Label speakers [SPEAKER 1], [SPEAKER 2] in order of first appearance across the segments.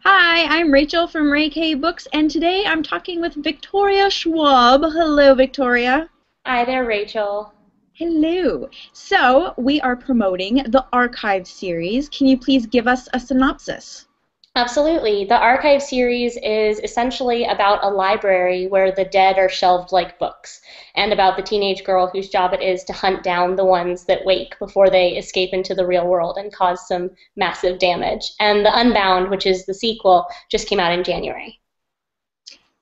[SPEAKER 1] Hi, I'm Rachel from Ray K Books, and today I'm talking with Victoria Schwab. Hello, Victoria.
[SPEAKER 2] Hi there, Rachel.
[SPEAKER 1] Hello. So, we are promoting the Archive series. Can you please give us a synopsis?
[SPEAKER 2] Absolutely. The Archive series is essentially about a library where the dead are shelved like books, and about the teenage girl whose job it is to hunt down the ones that wake before they escape into the real world and cause some massive damage. And The Unbound, which is the sequel, just came out in January.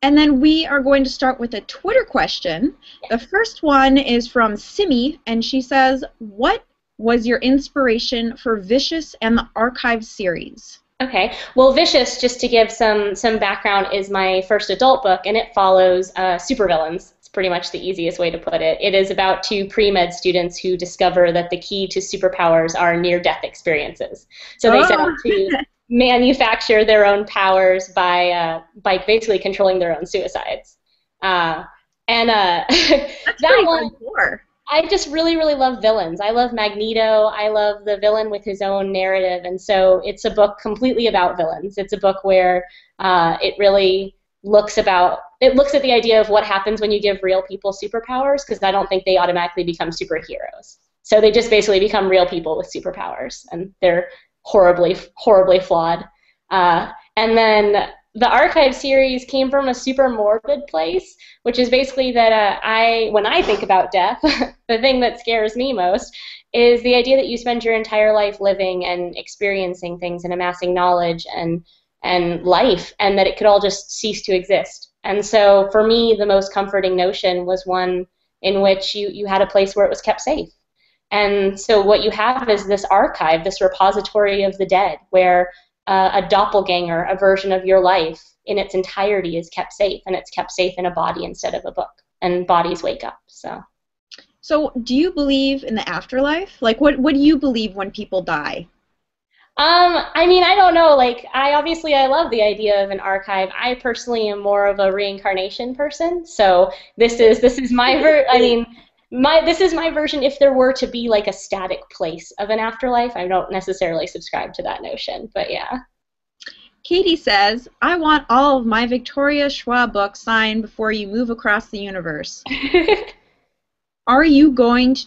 [SPEAKER 1] And then we are going to start with a Twitter question. The first one is from Simi, and she says, what was your inspiration for Vicious and the Archive series?
[SPEAKER 2] Okay. Well, Vicious, just to give some background, is my first adult book, and it follows supervillains. It's pretty much the easiest way to put it. It is about two pre-med students who discover that the key to superpowers are near-death experiences. So they set out to manufacture their own powers by basically controlling their own suicides. And
[SPEAKER 1] That's
[SPEAKER 2] that
[SPEAKER 1] pretty
[SPEAKER 2] one.
[SPEAKER 1] hardcore.
[SPEAKER 2] I just really, really love villains. I love Magneto. I love the villain with his own narrative, and so it's a book completely about villains. It's a book where it really looks at the idea of what happens when you give real people superpowers, because I don't think they automatically become superheroes. So they just basically become real people with superpowers, and they're horribly, horribly flawed. And then the Archive series came from a super morbid place, which is basically that when I think about death, the thing that scares me most is the idea that you spend your entire life living and experiencing things and amassing knowledge and life, and that it could all just cease to exist. And so for me, the most comforting notion was one in which you had a place where it was kept safe. And so what you have is this archive, this repository of the dead, where a doppelganger, a version of your life in its entirety is kept safe, and it's kept safe in a body instead of a book, and bodies wake up.
[SPEAKER 1] So, do you believe in the afterlife? Like, what do you believe when people die?
[SPEAKER 2] I mean, I don't know. Like, I love the idea of an archive. I personally am more of a reincarnation person, so this is my I mean, this is my version if there were to be like a static place of an afterlife. I don't necessarily subscribe to that notion, but yeah.
[SPEAKER 1] Katie says, I want all of my Victoria Schwab books signed before you move across the universe. Are you going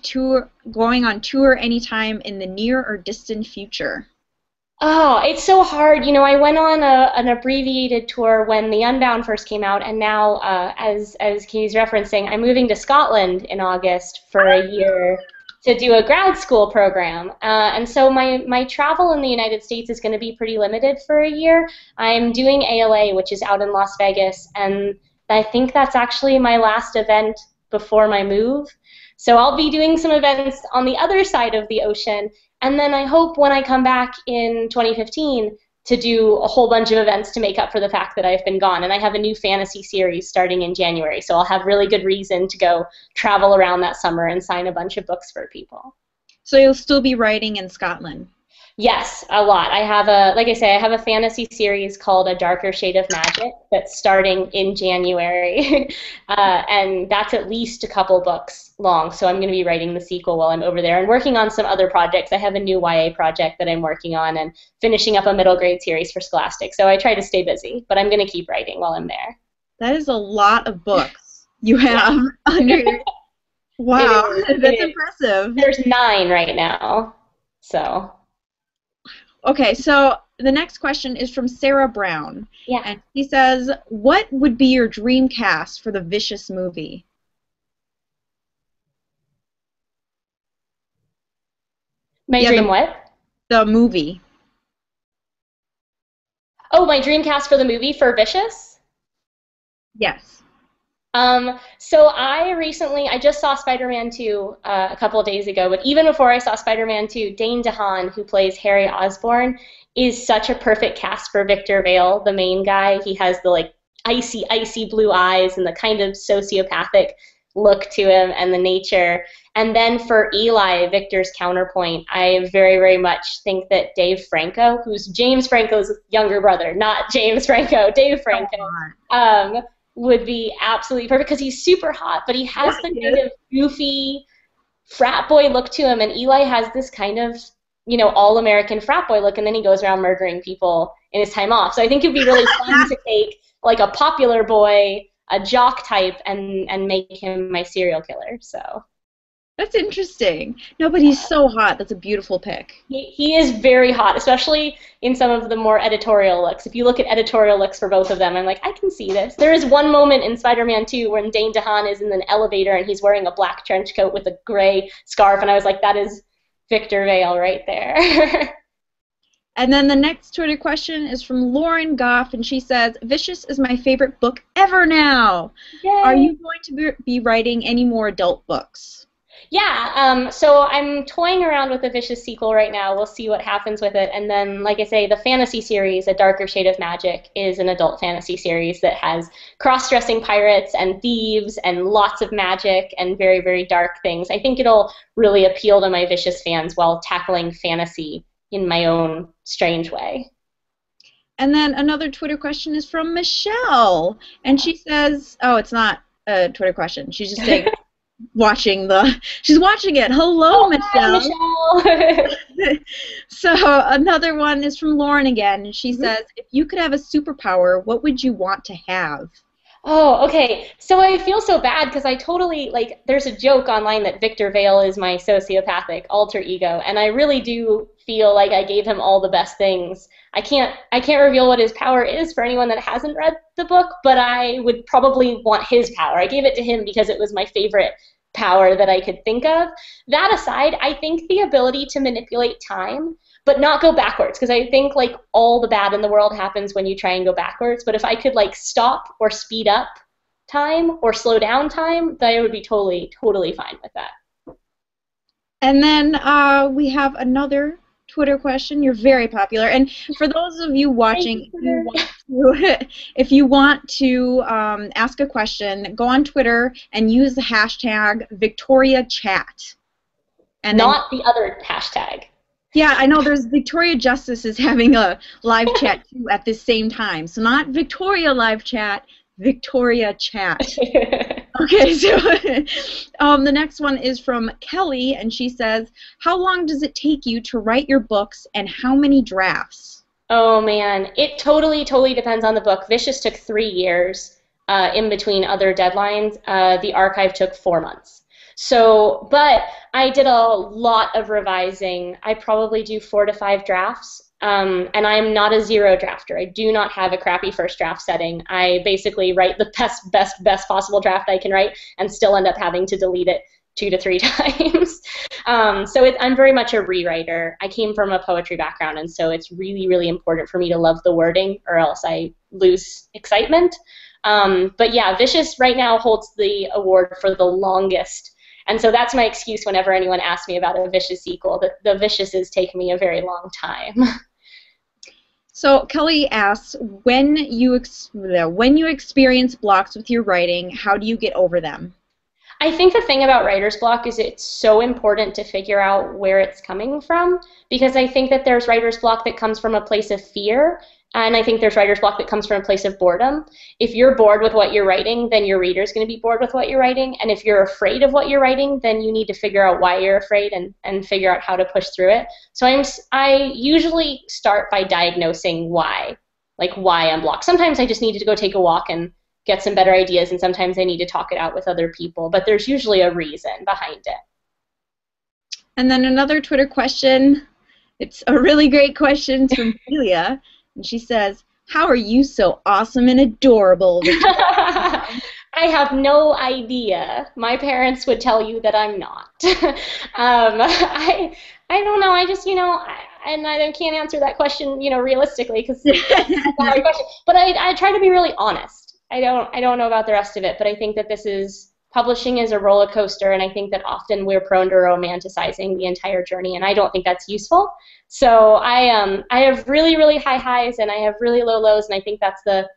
[SPEAKER 1] on tour anytime in the near or distant future?
[SPEAKER 2] Oh, it's so hard. You know, I went on an abbreviated tour when The Unbound first came out, and now, as Katie's referencing, I'm moving to Scotland in August for a year to do a grad school program. And so my travel in the United States is going to be pretty limited for a year. I'm doing ALA, which is out in Las Vegas, and I think that's actually my last event before my move. So I'll be doing some events on the other side of the ocean, and then I hope when I come back in 2015 to do a whole bunch of events to make up for the fact that I've been gone. And I have a new fantasy series starting in January, so I'll have really good reason to go travel around that summer and sign a bunch of books for people.
[SPEAKER 1] So you'll still be writing in Scotland?
[SPEAKER 2] Yes, a lot. Like I say, I have a fantasy series called A Darker Shade of Magic that's starting in January, and that's at least a couple books long, so I'm going to be writing the sequel while I'm over there and working on some other projects. I have a new YA project that I'm working on and finishing up a middle grade series for Scholastic, so I try to stay busy, but I'm going to keep writing while I'm there.
[SPEAKER 1] That is a lot of books you have under your... Wow, that's impressive.
[SPEAKER 2] There's 9 right now, so...
[SPEAKER 1] Okay, so the next question is from Sarah Brown.
[SPEAKER 2] Yeah.
[SPEAKER 1] And she says, what would be your dream cast for the Vicious movie?
[SPEAKER 2] My dream what?
[SPEAKER 1] The movie.
[SPEAKER 2] Oh, my dream cast for the movie for Vicious?
[SPEAKER 1] Yes.
[SPEAKER 2] So I just saw Spider-Man 2 a couple of days ago, but even before I saw Spider-Man 2, Dane DeHaan, who plays Harry Osborn, is such a perfect cast for Victor Vale, the main guy. He has the like icy, icy blue eyes and the kind of sociopathic look to him and the nature. And then for Eli, Victor's counterpoint, I very, very much think that Dave Franco, who's James Franco's younger brother, not James Franco, Dave Franco, would be absolutely perfect because he's super hot, but he has the kind of goofy frat boy look to him, and Eli has this kind of all-American frat boy look, and then he goes around murdering people in his time off. So I think it'd be really fun to take like a popular boy, a jock type, and make him my serial killer. So
[SPEAKER 1] That's interesting. No, but he's so hot. That's a beautiful pick.
[SPEAKER 2] he is very hot, especially in some of the more editorial looks. If you look at editorial looks for both of them, I'm like, I can see this. There is one moment in Spider-Man 2 when Dane DeHaan is in an elevator and he's wearing a black trench coat with a gray scarf, and I was like, that is Victor Vale right there.
[SPEAKER 1] And then the next Twitter question is from Lauren Goff, and she says, Vicious is my favorite book ever now.
[SPEAKER 2] Yay.
[SPEAKER 1] Are you going to be writing any more adult books?
[SPEAKER 2] Yeah, so I'm toying around with the Vicious sequel right now. We'll see what happens with it. And then, like I say, the fantasy series, A Darker Shade of Magic, is an adult fantasy series that has cross-dressing pirates and thieves and lots of magic and very, very dark things. I think it'll really appeal to my Vicious fans while tackling fantasy in my own strange way.
[SPEAKER 1] And then another Twitter question is from Michelle. And she says, oh, it's not a Twitter question. She's just saying... she's watching it. Hello, Michelle.
[SPEAKER 2] Hi, Michelle.
[SPEAKER 1] So another one is from Lauren again, and she says, if you could have a superpower, what would you want to have?
[SPEAKER 2] Oh, okay. So I feel so bad because I totally, like, there's a joke online that Victor Vale is my sociopathic alter ego, and I really do feel like I gave him all the best things. I can't reveal what his power is for anyone that hasn't read the book, but I would probably want his power. I gave it to him because it was my favorite power that I could think of. That aside, I think the ability to manipulate time, but not go backwards, because I think like all the bad in the world happens when you try and go backwards. But if I could like stop or speed up time or slow down time, then I would be totally, totally fine with that.
[SPEAKER 1] And then we have another Twitter question. You're very popular. And for those of you watching, if you want to ask a question, go on Twitter and use the hashtag VictoriaChat. And
[SPEAKER 2] not the other hashtag.
[SPEAKER 1] Yeah, I know. There's Victoria Justice is having a live chat too at the same time. So not Victoria live chat, Victoria Chat. Okay, so the next one is from Kelly, and she says, how long does it take you to write your books, and how many drafts?
[SPEAKER 2] Oh, man. It totally, totally depends on the book. Vicious took 3 years in between other deadlines. The Archive took 4 months. So, but I did a lot of revising. I probably do 4 to 5 drafts. And I'm not a zero drafter. I do not have a crappy first draft setting. I basically write the best possible draft I can write and still end up having to delete it 2 to 3 times. So I'm very much a rewriter. I came from a poetry background, and so it's really, really important for me to love the wording or else I lose excitement. But yeah, Vicious right now holds the award for the longest. And so that's my excuse whenever anyone asks me about a Vicious sequel. The Viciouses take me a very long time.
[SPEAKER 1] So Kelly asks, when you experience blocks with your writing, how do you get over them?
[SPEAKER 2] I think the thing about writer's block is it's so important to figure out where it's coming from, because I think that there's writer's block that comes from a place of fear, and I think there's writer's block that comes from a place of boredom. If you're bored with what you're writing, then your reader's going to be bored with what you're writing, and if you're afraid of what you're writing, then you need to figure out why you're afraid and figure out how to push through it. So I usually start by diagnosing why I'm blocked. Sometimes I just need to go take a walk and get some better ideas, and sometimes I need to talk it out with other people, but there's usually a reason behind it.
[SPEAKER 1] And then another Twitter question. It's a really great question. It's from Celia, and she says, how are you so awesome and adorable?
[SPEAKER 2] I have no idea. My parents would tell you that I'm not. I don't know. I just, and I can't answer that question, realistically, because it's not a question. But I try to be really honest. I don't know about the rest of it, but I think that publishing is a roller coaster, and I think that often we're prone to romanticizing the entire journey, and I don't think that's useful. So I have really, really high highs, and I have really low lows, and I think that's the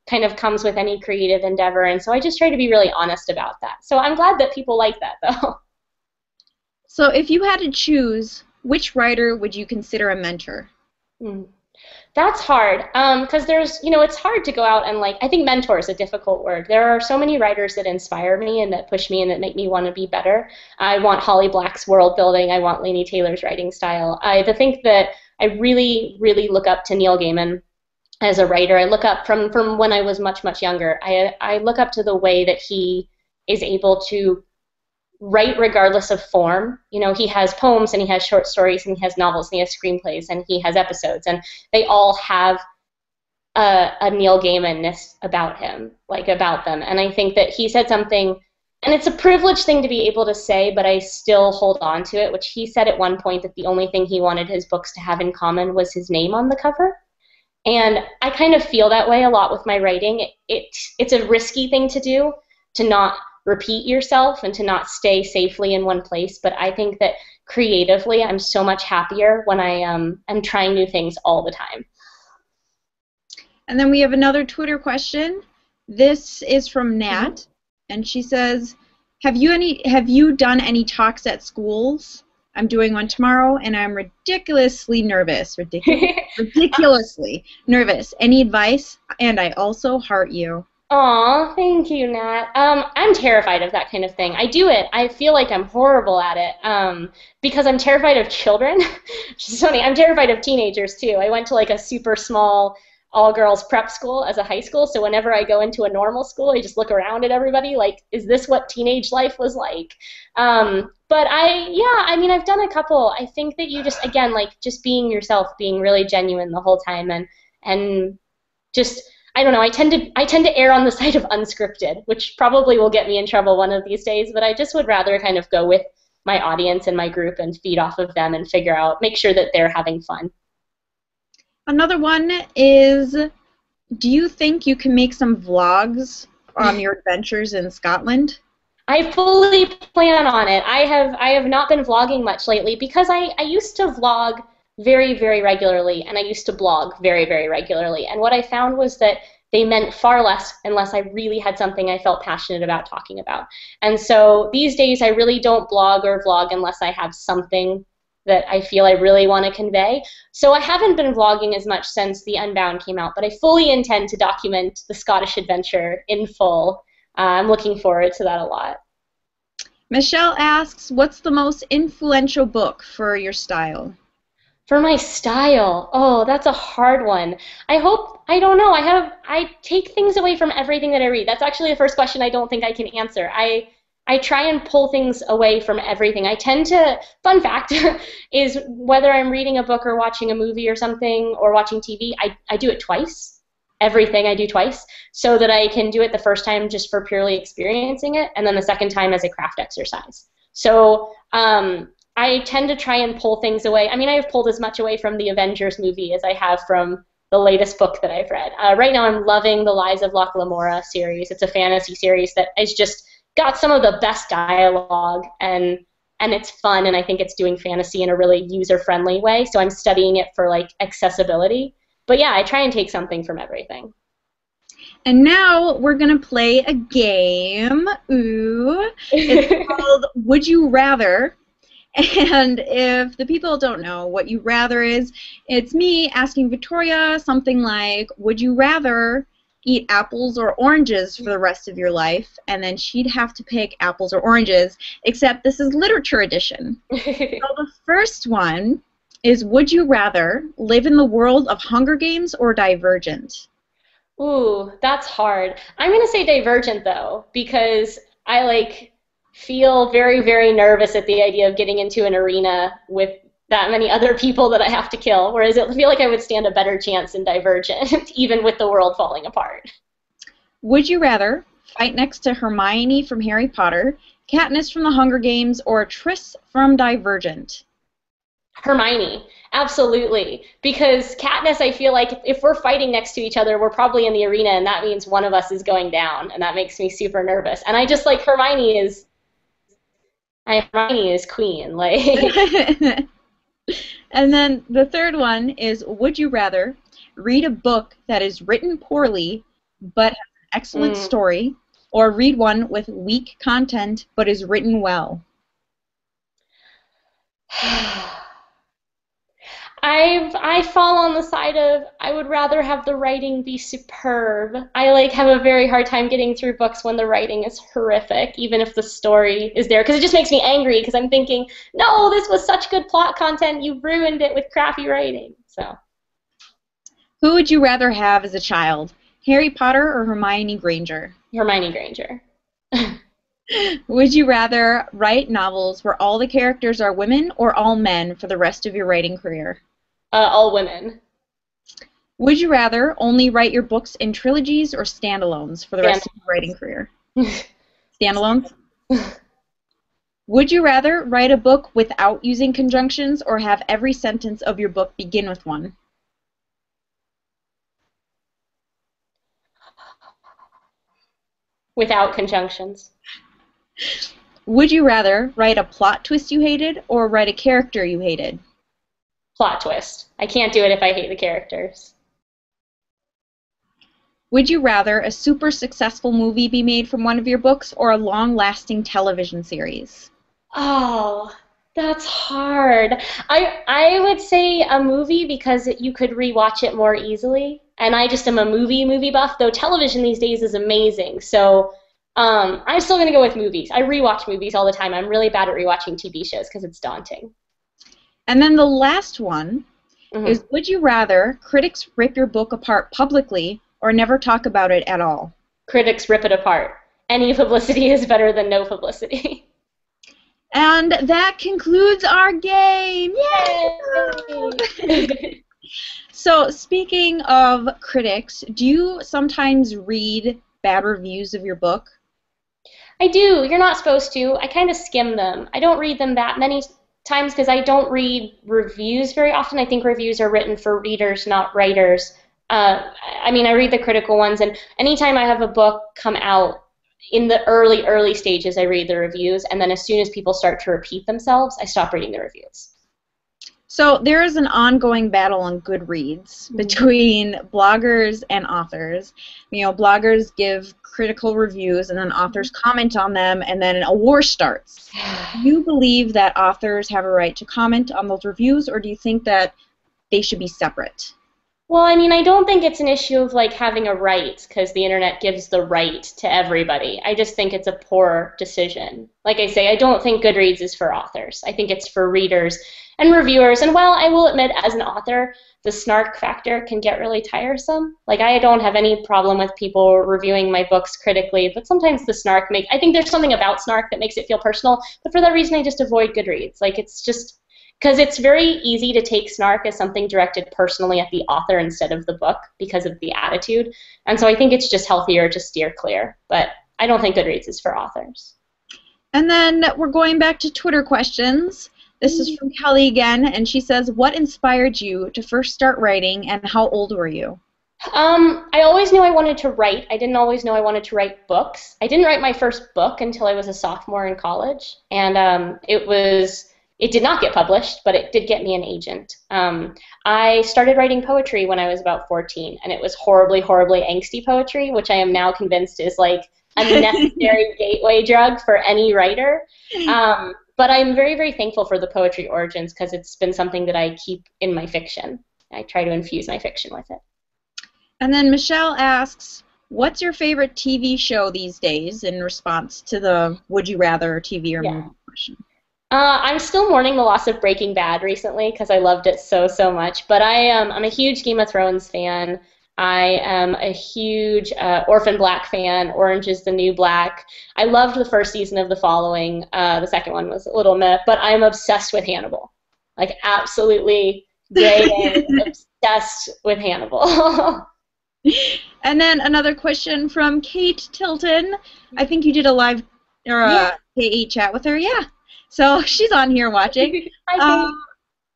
[SPEAKER 2] kind of comes with any creative endeavor, and so I just try to be really honest about that. So I'm glad that people like that, though.
[SPEAKER 1] So if you had to choose, which writer would you consider a mentor?
[SPEAKER 2] That's hard, because there's, it's hard to go out and like, I think mentor is a difficult word. There are so many writers that inspire me and that push me and that make me want to be better. I want Holly Black's world building. I want Laini Taylor's writing style. I think that I really, really look up to Neil Gaiman as a writer. I look up from when I was much, much younger. I look up to the way that he is able to write regardless of form. He has poems and he has short stories and he has novels and he has screenplays and he has episodes, and they all have a Neil Gaiman-ness about him, like about them. And I think that he said something, and it's a privileged thing to be able to say, but I still hold on to it, which he said at one point that the only thing he wanted his books to have in common was his name on the cover. And I kind of feel that way a lot with my writing. It's a risky thing to do, to not repeat yourself and to not stay safely in one place. But I think that creatively, I'm so much happier when I am trying new things all the time.
[SPEAKER 1] And then we have another Twitter question. This is from Nat, and she says, "Have you done any talks at schools? I'm doing one tomorrow, and I'm ridiculously nervous. Ridiculously nervous. Any advice? And I also heart you."
[SPEAKER 2] Aw, thank you, Nat. I'm terrified of that kind of thing. I do it. I feel like I'm horrible at it because I'm terrified of children. Which is funny. I'm terrified of teenagers, too. I went to like a super small all-girls prep school as a high school, so whenever I go into a normal school, I just look around at everybody like, is this what teenage life was like? But I've done a couple. I think that you just, again, like just being yourself, being really genuine the whole time, and just, I don't know, I tend to err on the side of unscripted, which probably will get me in trouble one of these days, but I just would rather kind of go with my audience and my group and feed off of them and make sure that they're having fun.
[SPEAKER 1] Another one is, do you think you can make some vlogs on your adventures in Scotland?
[SPEAKER 2] I fully plan on it. I have not been vlogging much lately because I used to vlog very, very regularly, and I used to blog very, very regularly. And what I found was that they meant far less unless I really had something I felt passionate about talking about. And so these days I really don't blog or vlog unless I have something that I feel I really want to convey. So I haven't been vlogging as much since The Unbound came out, but I fully intend to document the Scottish adventure in full. I'm looking forward to that a lot.
[SPEAKER 1] Michelle asks, what's the most influential book for your style?
[SPEAKER 2] For my style, oh, that's a hard one. I don't know, I take things away from everything that I read. That's actually the first question I don't think I can answer. I try and pull things away from everything. Fun fact, is whether I'm reading a book or watching a movie or something or watching TV, I do it twice. Everything I do twice, so that I can do it the first time just for purely experiencing it, and then the second time as a craft exercise. So I tend to try and pull things away. I mean, I've pulled as much away from the Avengers movie as I have from the latest book that I've read. Right now I'm loving the Lies of Locke Lamora series. It's a fantasy series that is just got some of the best dialogue, and it's fun, and I think it's doing fantasy in a really user-friendly way, so I'm studying it for like accessibility. But yeah, I try and take something from everything.
[SPEAKER 1] And now we're going to play a game. Ooh. It's called Would You Rather? And if the people don't know what you rather is, it's me asking Victoria something like, would you rather eat apples or oranges for the rest of your life? And then she'd have to pick apples or oranges, except this is literature edition. So the first one is, would you rather live in the world of Hunger Games or Divergent?
[SPEAKER 2] Ooh, that's hard. I'm going to say Divergent, though, because I feel very, very nervous at the idea of getting into an arena with that many other people that I have to kill, whereas I feel like I would stand a better chance in Divergent, even with the world falling apart.
[SPEAKER 1] Would you rather fight next to Hermione from Harry Potter, Katniss from the Hunger Games, or Triss from Divergent?
[SPEAKER 2] Hermione, absolutely. Because Katniss, I feel like if we're fighting next to each other, we're probably in the arena, and that means one of us is going down, and that makes me super nervous. And I just like Hermione is queen.
[SPEAKER 1] And then the third one is, would you rather read a book that is written poorly but has an excellent story, or read one with weak content but is written well?
[SPEAKER 2] I fall on the side of I would rather have the writing be superb. I like have a very hard time getting through books when the writing is horrific, even if the story is there, because it just makes me angry because I'm thinking, no, this was such good plot content, you ruined it with crappy writing. So,
[SPEAKER 1] Who would you rather have as a child, Harry Potter or Hermione Granger?
[SPEAKER 2] Hermione Granger.
[SPEAKER 1] Would you rather write novels where all the characters are women or all men for the rest of your writing career?
[SPEAKER 2] All women.
[SPEAKER 1] Would you rather only write your books in trilogies or standalones for the rest of your writing career? Standalones? Would you rather write a book without using conjunctions or have every sentence of your book begin with one?
[SPEAKER 2] Without conjunctions.
[SPEAKER 1] Would you rather write a plot twist you hated or write a character you hated?
[SPEAKER 2] Plot twist. I can't do it if I hate the characters.
[SPEAKER 1] Would you rather a super successful movie be made from one of your books or a long-lasting television series?
[SPEAKER 2] Oh, that's hard. I would say a movie because you could rewatch it more easily. And I just am a movie buff, though television these days is amazing. So I'm still going to go with movies. I rewatch movies all the time. I'm really bad at rewatching TV shows because it's daunting.
[SPEAKER 1] And then the last one is, would you rather critics rip your book apart publicly or never talk about it at all?
[SPEAKER 2] Critics rip it apart. Any publicity is better than no publicity.
[SPEAKER 1] And that concludes our game. Yay! So, speaking of critics, do you sometimes read bad reviews of your book?
[SPEAKER 2] I do. You're not supposed to. I kind of skim them. I don't read them that many times because I don't read reviews very often. I think reviews are written for readers, not writers. I mean, I read the critical ones, and anytime I have a book come out, in the early stages, I read the reviews, and then as soon as people start to repeat themselves, I stop reading the reviews.
[SPEAKER 1] So there is an ongoing battle on Goodreads between bloggers and authors. You know, bloggers give critical reviews, and then authors comment on them, and then a war starts. Do you believe that authors have a right to comment on those reviews, or do you think that they should be separate?
[SPEAKER 2] Well, I mean, I don't think it's an issue of like having a right because the internet gives the right to everybody. I just think it's a poor decision. Like I say, I don't think Goodreads is for authors. I think it's for readers and reviewers. And while I will admit, as an author, the snark factor can get really tiresome. Like I don't have any problem with people reviewing my books critically, but sometimes the snark I think there's something about snark that makes it feel personal. But for that reason, I just avoid Goodreads. Like it's just because it's very easy to take snark as something directed personally at the author instead of the book because of the attitude. And so I think it's just healthier to steer clear. But I don't think Goodreads is for authors.
[SPEAKER 1] And then we're going back to Twitter questions. This is from Kelly again, and she says, what inspired you to first start writing, and how old were you?
[SPEAKER 2] I always knew I wanted to write. I didn't always know I wanted to write books. I didn't write my first book until I was a sophomore in college, and it did not get published, but it did get me an agent. I started writing poetry when I was about 14, and it was horribly, horribly angsty poetry, which I am now convinced is like a necessary gateway drug for any writer. But I'm very, very thankful for the poetry origins because it's been something that I keep in my fiction. I try to infuse my fiction with it.
[SPEAKER 1] And then Michelle asks, what's your favorite TV show these days in response to the would you rather TV or movie question?
[SPEAKER 2] I'm still mourning the loss of Breaking Bad recently because I loved it so, so much. But I'm a huge Game of Thrones fan. I am a huge Orphan Black fan. Orange is the New Black. I loved the first season of The Following. The second one was a little meh, but I'm obsessed with Hannibal. Like, absolutely obsessed with Hannibal.
[SPEAKER 1] And then another question from Kate Tilton. I think you did a live or a KE chat with her. Yeah. So she's on here watching.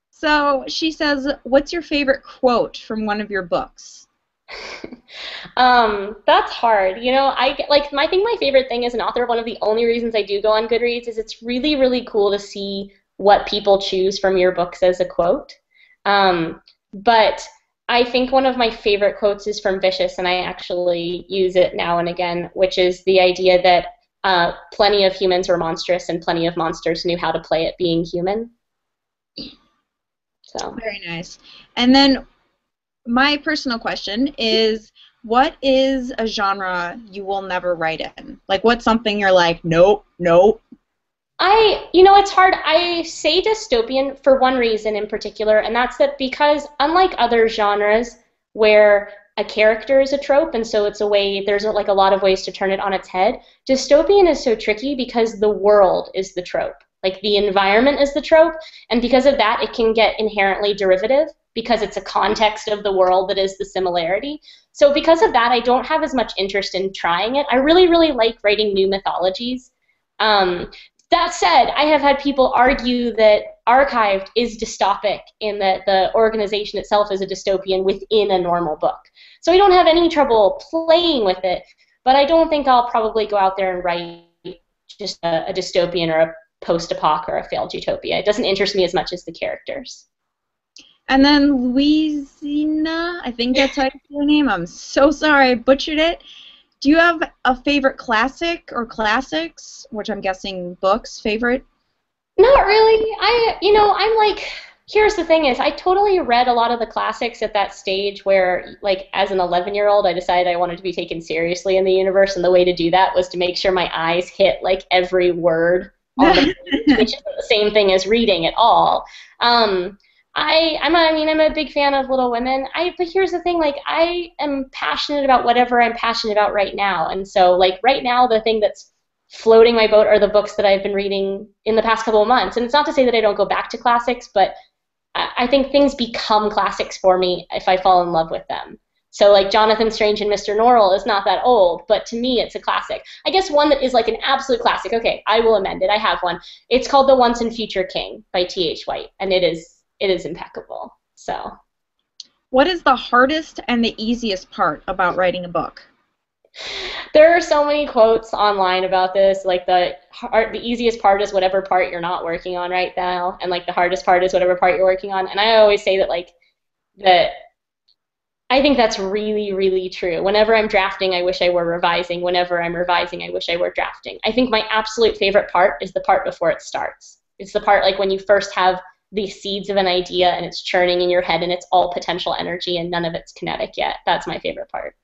[SPEAKER 1] So she says, what's your favorite quote from one of your books?
[SPEAKER 2] That's hard. You know, I think my favorite thing as an author, one of the only reasons I do go on Goodreads is it's really, really cool to see what people choose from your books as a quote. But I think one of my favorite quotes is from Vicious, and I actually use it now and again, which is the idea that plenty of humans were monstrous and plenty of monsters knew how to play at being human. So
[SPEAKER 1] Very nice. And then my personal question is, what is a genre you will never write in? Like, what's something you're like, nope, nope?
[SPEAKER 2] it's hard. I say dystopian for one reason in particular, and that's that because unlike other genres where a character is a trope, and so it's a way, there's like a lot of ways to turn it on its head, dystopian is so tricky because the world is the trope. Like the environment is the trope, and because of that, it can get inherently derivative because it's a context of the world that is the similarity. So because of that, I don't have as much interest in trying it. I really, really like writing new mythologies. Um, that said, I have had people argue that Archived is dystopic in that the organization itself is a dystopian within a normal book. So I don't have any trouble playing with it, but I don't think I'll probably go out there and write just a dystopian or a post-apoc or a failed utopia. It doesn't interest me as much as the characters.
[SPEAKER 1] And then Louisina, I think that's how you say your name. I'm so sorry, I butchered it. Do you have a favorite classic or classics, which I'm guessing books, favorite?
[SPEAKER 2] Not really. I'm like, here's the thing is, I totally read a lot of the classics at that stage where, like, as an 11-year-old, I decided I wanted to be taken seriously in the universe, and the way to do that was to make sure my eyes hit, like, every word on the page, which isn't the same thing as reading at all. I'm a big fan of Little Women. But here's the thing, like, I am passionate about whatever I'm passionate about right now. And so, like, right now, the thing that's floating my boat are the books that I've been reading in the past couple of months. And it's not to say that I don't go back to classics, but I think things become classics for me if I fall in love with them. So, like, Jonathan Strange and Mr. Norrell is not that old, but to me, it's a classic. I guess one that is like an absolute classic. Okay, I will amend it. I have one. It's called The Once and Future King by T.H. White, and it is impeccable. So,
[SPEAKER 1] what is the hardest and the easiest part about writing a book?
[SPEAKER 2] There are so many quotes online about this. Like the easiest part is whatever part you're not working on right now, and like the hardest part is whatever part you're working on. And I always say that that. I think that's really, really true. Whenever I'm drafting, I wish I were revising. Whenever I'm revising, I wish I were drafting. I think my absolute favorite part is the part before it starts. It's the part like when you first have the seeds of an idea and it's churning in your head and it's all potential energy and none of it's kinetic yet. That's my favorite part.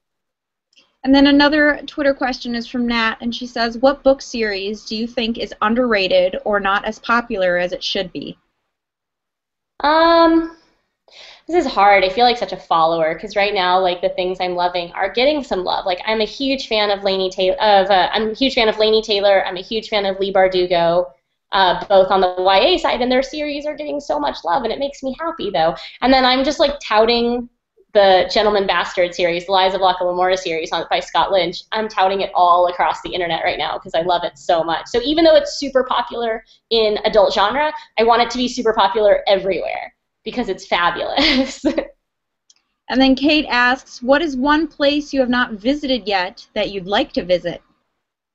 [SPEAKER 1] And then another Twitter question is from Nat, and she says, what book series do you think is underrated or not as popular as it should be?
[SPEAKER 2] This is hard. I feel like such a follower because right now, like the things I'm loving are getting some love. Like I'm a huge fan of Laini Taylor. I'm a huge fan of Laini Taylor. I'm a huge fan of Leigh Bardugo, both on the YA side, and their series are getting so much love, and it makes me happy though. And then I'm just like touting the Gentleman Bastard series, the Lies of Locke Lamora series by Scott Lynch. I'm touting it all across the internet right now because I love it so much. So even though it's super popular in adult genre, I want it to be super popular everywhere because it's fabulous.
[SPEAKER 1] And then Kate asks, what is one place you have not visited yet that you'd like to visit?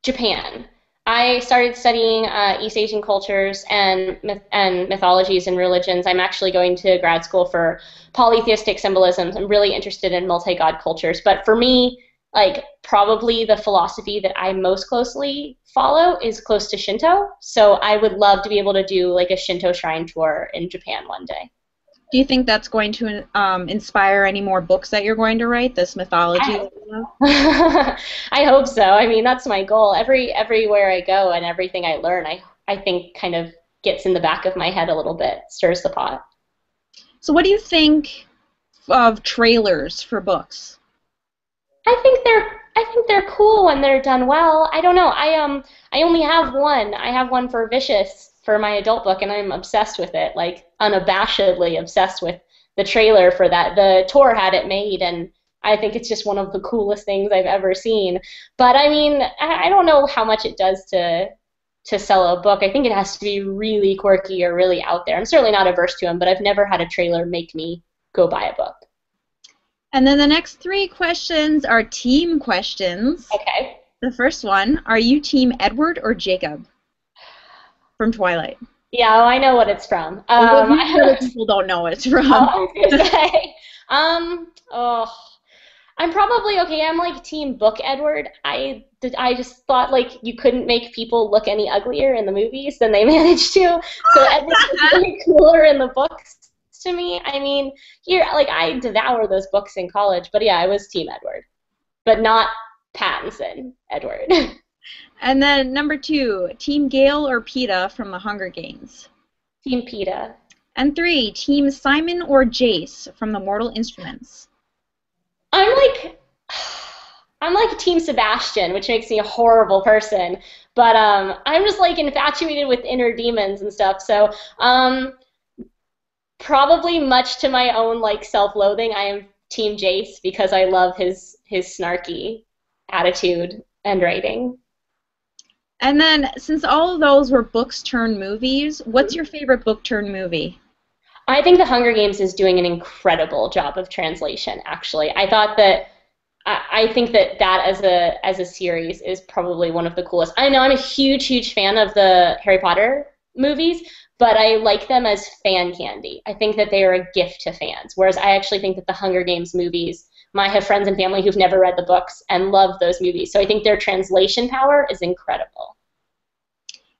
[SPEAKER 2] Japan. I started studying East Asian cultures and mythologies and religions. I'm actually going to grad school for polytheistic symbolism. I'm really interested in multi-god cultures. But for me, like probably the philosophy that I most closely follow is close to Shinto. So I would love to be able to do like a Shinto shrine tour in Japan one day.
[SPEAKER 1] Do you think that's going to inspire any more books that you're going to write, this mythology?
[SPEAKER 2] I hope so. I mean, that's my goal. Everywhere I go and everything I learn, I think kind of gets in the back of my head a little bit, stirs the pot.
[SPEAKER 1] So what do you think of trailers for books?
[SPEAKER 2] I think they're cool when they're done well. I don't know. I only have one. I have one for Vicious for my adult book, and I'm obsessed with it, like unabashedly obsessed with the trailer for that. The tour had it made, and I think it's just one of the coolest things I've ever seen. But I mean, I don't know how much it does to sell a book. I think it has to be really quirky or really out there. I'm certainly not averse to them, but I've never had a trailer make me go buy a book.
[SPEAKER 1] And then the next 3 questions are team questions.
[SPEAKER 2] Okay.
[SPEAKER 1] The first one, are you team Edward or Jacob from Twilight?
[SPEAKER 2] Yeah, well, I know what it's from.
[SPEAKER 1] Other people don't know what it's from.
[SPEAKER 2] I was gonna say, I'm probably okay. I'm like team book Edward. I just thought like you couldn't make people look any uglier in the movies than they managed to. So Edward's really cooler in the books to me. I mean, here, like, I devour those books in college, but yeah, I was Team Edward, but not Pattinson Edward.
[SPEAKER 1] And then number 2, Team Gale or Peeta from the Hunger Games.
[SPEAKER 2] Team PETA.
[SPEAKER 1] And 3, Team Simon or Jace from the Mortal Instruments.
[SPEAKER 2] I'm like I'm like Team Sebastian, which makes me a horrible person. But I'm just like infatuated with inner demons and stuff. So probably much to my own like self-loathing, I am Team Jace because I love his snarky attitude and writing.
[SPEAKER 1] And then, since all of those were books turned movies, what's your favorite book turned movie?
[SPEAKER 2] I think The Hunger Games is doing an incredible job of translation, actually. I think that as a series is probably one of the coolest. I know I'm a huge fan of the Harry Potter movies, but I like them as fan candy. I think that they are a gift to fans, whereas I actually think that the Hunger Games movies, I have friends and family who've never read the books and love those movies, so I think their translation power is incredible.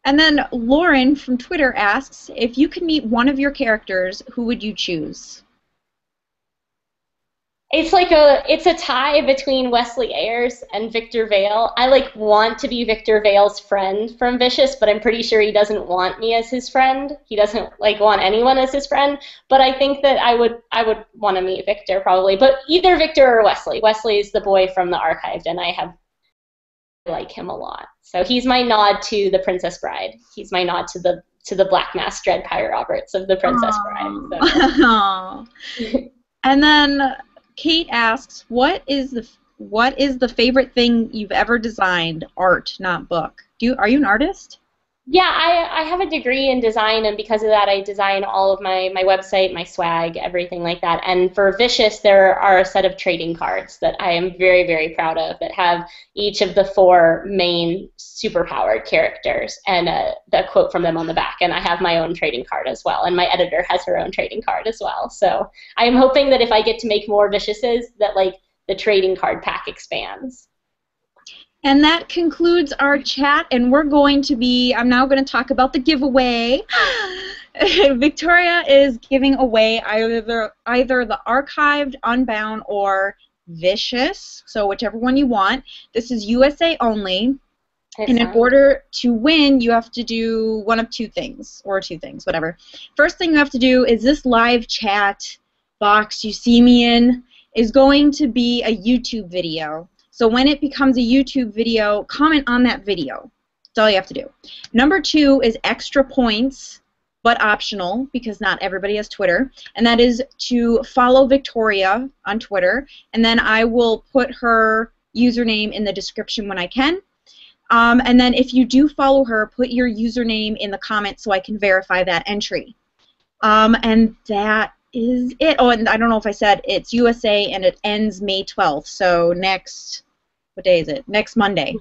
[SPEAKER 1] And then Lauren from Twitter asks, if you could meet one of your characters, who would you choose?
[SPEAKER 2] It's a tie between Wesley Ayers and Victor Vale. I want to be Victor Vale's friend from Vicious, but I'm pretty sure he doesn't want me as his friend. He doesn't want anyone as his friend. But I think that I would want to meet Victor probably. But either Victor or Wesley. Wesley is the boy from the Archived, and I like him a lot. So he's my nod to the Princess Bride. He's my nod to the Black Mask Dread Pirate Roberts of the Princess Bride. So.
[SPEAKER 1] And then Kate asks, what is the favorite thing you've ever designed? Art, not book. Are you an artist?
[SPEAKER 2] Yeah, I have a degree in design, and because of that, I design all of my website, my swag, everything like that. And for Vicious, there are a set of trading cards that I am very, very proud of that have each of the 4 main superpowered characters and the quote from them on the back. And I have my own trading card as well, and my editor has her own trading card as well. So I am hoping that if I get to make more Viciouses, that the trading card pack expands.
[SPEAKER 1] And that concludes our chat, and I'm now going to talk about the giveaway. Victoria is giving away either the Archived, Unbound, or Vicious, so whichever one you want. This is USA only. And in order to win, you have to do one of two things, whatever. First thing you have to do is this live chat box you see me in is going to be a YouTube video. So when it becomes a YouTube video, comment on that video. That's all you have to do. Number 2 is extra points, but optional, because not everybody has Twitter, and that is to follow Victoria on Twitter, and then I will put her username in the description when I can. And then if you do follow her, put your username in the comments so I can verify that entry. And that is it. Oh, and I don't know if I said it's USA, and it ends May 12th, so what day is it? Next Monday.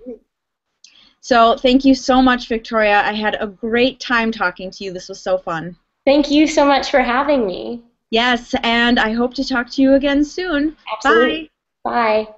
[SPEAKER 1] So thank you so much, Victoria. I had a great time talking to you. This was so fun.
[SPEAKER 2] Thank you so much for having me.
[SPEAKER 1] Yes, and I hope to talk to you again soon.
[SPEAKER 2] Absolutely.
[SPEAKER 1] Bye.
[SPEAKER 2] Bye.